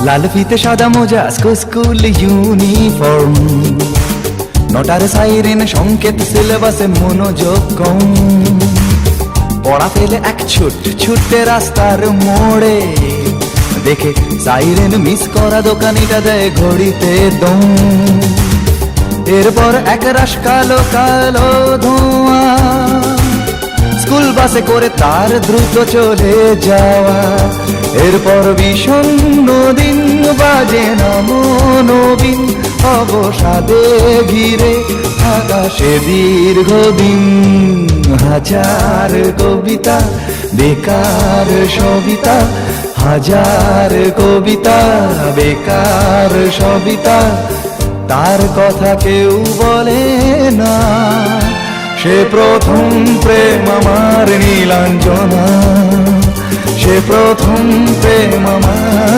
লাল ফিতে সাদা মোজা স্কুল ইউনিফর্ম, নটার সাইরেন সংকেত সিলেবাসে মনোযোগ কম। পড়া ফেলে এক ছুটে রাস্তার মোড়ে, দেখে সাইরেন মিস করা দোকানিটা দেয় ঘড়িতে দম। এরপর এক রাশ কালো কালো ধোঁয়া, স্কুল বাসে করে তার দ্রুত চলে যাওয়া। এরপর বিষণ্ণ দিন বাজে না মনোবিন, অবসাদে ঘিরে আকাশে দীর্ঘদিন। হাজার কবিতা বেকার সবিতা, হাজার কবিতা বেকার সবিতা, তার কথা কেউ বলে না। সে প্রথম প্রেম আমার নীলাঞ্জনা, সে প্রথম প্রেম আমার